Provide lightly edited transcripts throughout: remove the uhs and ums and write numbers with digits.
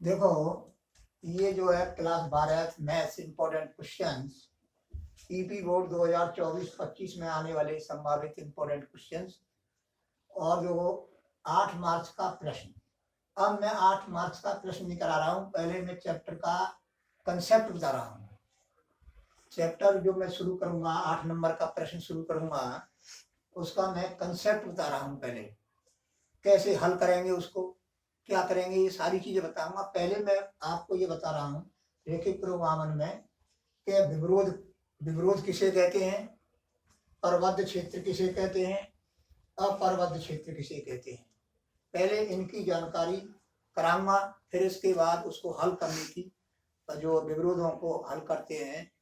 देखो, ये जो है class 12 maths important questions EP board 2024-25 में आने वाले संभावित इंपॉर्टेंट क्वेश्चंस और जो 8 मार्च का प्रश्न। अब मैं 8 मार्च का प्रश्न नहीं करा रहा हूँ, पहले मैं चैप्टर का कंसेप्ट बता रहा हूँ। चैप्टर जो मैं शुरू करूंगा, 8 नंबर का प्रश्न शुरू करूंगा, उसका मैं कंसेप्ट बता रहा हूँ। पहले कैसे हल करेंगे, उसको क्या करेंगे, ये सारी चीजें बताऊंगा। पहले मैं आपको ये बता रहा हूँ रेखिक प्रोग्रामन में कि विवरोध किसे कहते हैं, परवद्ध क्षेत्र किसे कहते हैं, अपर्वद्ध क्षेत्र किसे कहते हैं। पहले इनकी जानकारी कराऊंगा, फिर इसके बाद उसको हल करने की, जो विवरोधों को हल करते हैं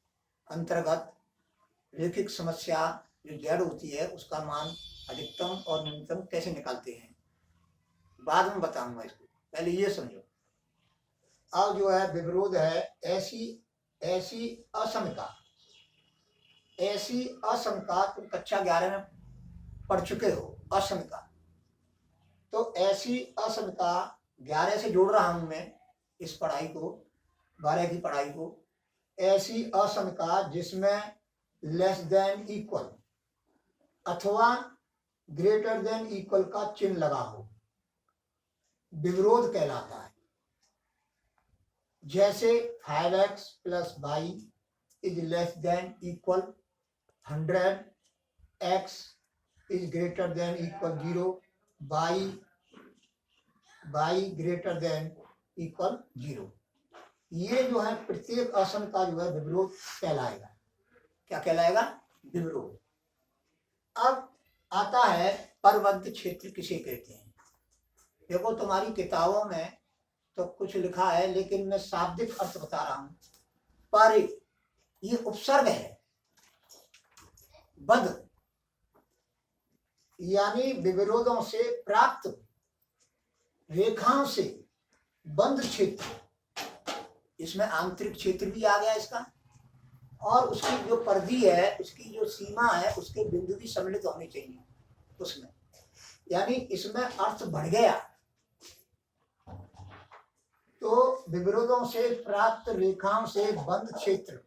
अंतर्गत रेखिक समस्या जो जड़ होती है उसका मान अधिकतम और न्यूनतम कैसे निकालते हैं, बाद में बताऊंगा इसको। पहले ये समझो। अब जो है विवरोध है ऐसी असमता तुम कक्षा 11 में पढ़ चुके हो। असमता, तो ऐसी असमता 11 से जोड़ रहा हूं मैं इस पढ़ाई को, 12 की पढ़ाई को। ऐसी असमता जिसमें लेस देन इक्वल अथवा ग्रेटर देन इक्वल का चिन्ह लगा हो, विवरोध कहलाता है। जैसे 5x + y is less than equal 100, x is greater than equal 0, y greater than equal 0। ये जो है प्रत्येक असम का जो है विवरोध कहलाएगा। क्या कहलाएगा? विवरोध। अब आता है परवद्ध क्षेत्र किसे कहते हैं। देखो, तुम्हारी किताबों में तो कुछ लिखा है, लेकिन मैं शाब्दिक अर्थ बता रहा हूं। पर ये उपसर्ग है, बद्ध यानी विवरोधों से प्राप्त रेखाओं से बंद क्षेत्र। इसमें आंतरिक क्षेत्र भी आ गया इसका, और उसकी जो परिधि है, उसकी जो सीमा है, उसके बिंदु भी सम्मिलित होने चाहिए उसमें, यानी इसमें अर्थ बढ़ गया। तो विवरोधों से प्राप्त रेखाओं से बंद क्षेत्र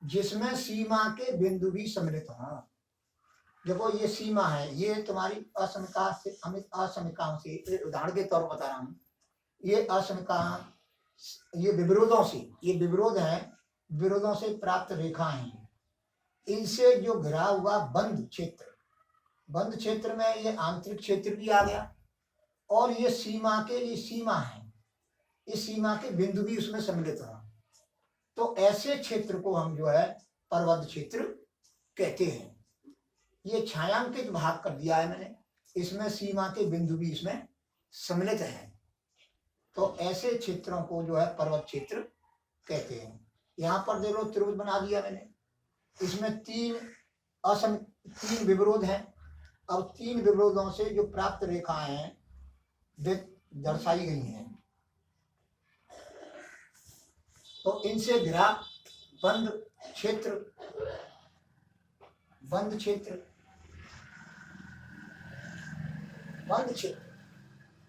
जिसमें सीमा के बिंदु भी सम्मिलित हों। देखो, ये सीमा है, ये तुम्हारी असमता से असमिकाओं से, उदाहरण के तौर पर बता रहा हूं। ये असमिका, ये विवरोधों से, ये विवरोध है, विरोधों से प्राप्त रेखाएं हैं। इनसे जो घिरा हुआ बंद क्षेत्र में ये आंतरिक क्षेत्र भी आ गया, और ये सीमा के लिए सीमा है, इस सीमा के बिंदु भी उसमें सम्मिलित हो। तो ऐसे क्षेत्र को हम जो है परवद्ध क्षेत्र कहते हैं। ये छायांकित भाग कर दिया है मैंने, इसमें सीमा के बिंदु भी इसमें सम्मिलित हैं। तो ऐसे क्षेत्रों को जो है परवद्ध क्षेत्र कहते हैं। यहाँ पर देखो, त्रिभुज बना दिया मैंने, इसमें तीन विवरोध हैं। अब 3 विवरोधों से जो प्राप्त रेखाएं हैं वे दर्शाई गई हैं। तो इनसे घिरा बंद क्षेत्र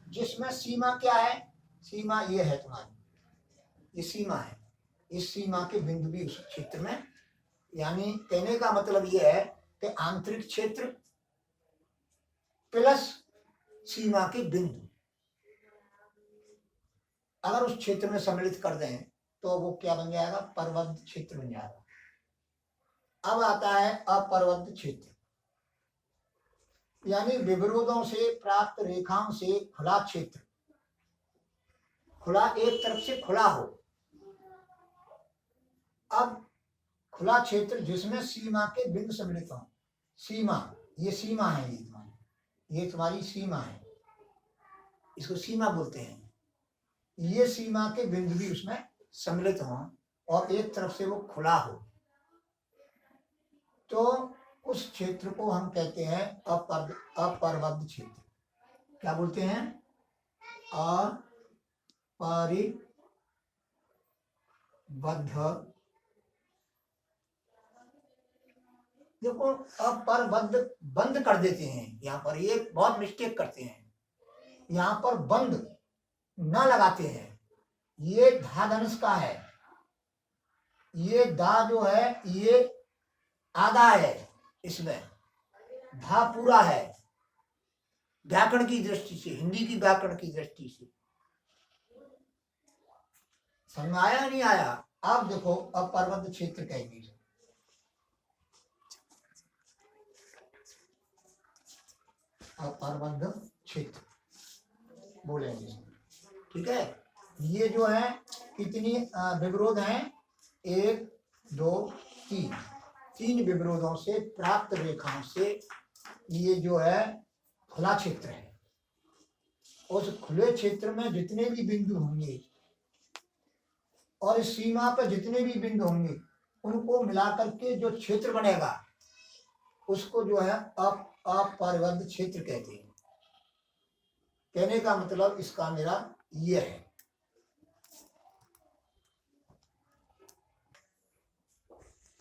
जिसमें सीमा क्या है, सीमा ये है तुम्हारी, ये सीमा है, इस सीमा के बिंदु भी उस क्षेत्र में, यानी कहने का मतलब ये है कि आंतरिक क्षेत्र प्लस सीमा के बिंदु अगर उस क्षेत्र में सम्मिलित कर दें तो वो क्या बन जाएगा? परवद्ध क्षेत्र बन जाएगा। अब आता है अपर्वद्ध क्षेत्र, यानी विवरोधों से प्राप्त रेखाओं से खुला क्षेत्र, खुला, एक तरफ से खुला हो। अब खुला क्षेत्र जिसमें सीमा के बिंदु सम्मिलित हो। सीमा, ये सीमा है, ये तुम्हारी सीमा है, इसको सीमा बोलते हैं। ये सीमा के बिंदु भी उसमें सम्मिलित हो और एक तरफ से वो खुला हो, तो उस क्षेत्र को हम कहते हैं अपर्वद्ध क्षेत्र। क्या बोलते हैं? अपरिबद्ध। देखो, अपर्वद्ध बंद कर देते हैं, यहाँ पर ये बहुत मिस्टेक करते हैं। यहाँ पर बंद न लगाते हैं, ये धा धनुष का है, ये धा जो है ये आधा है, इसमें धा पूरा है व्याकरण की दृष्टि से, हिंदी की व्याकरण की दृष्टि से। समझ आया नहीं आया? अब देखो, अब पर्वत क्षेत्र कहेंगे, अब पर्वत क्षेत्र बोलेंगे, ठीक है। ये जो है कितनी विवरोध हैं, 1 2 3, 3 विवरोधों से प्राप्त रेखाओं से ये जो है खुला क्षेत्र है। उस खुले क्षेत्र में जितने भी बिंदु होंगे और इस सीमा पर जितने भी बिंदु होंगे उनको मिलाकर के जो क्षेत्र बनेगा उसको जो है अपरिबद्ध क्षेत्र कहते हैं। कहने का मतलब इसका मेरा ये है।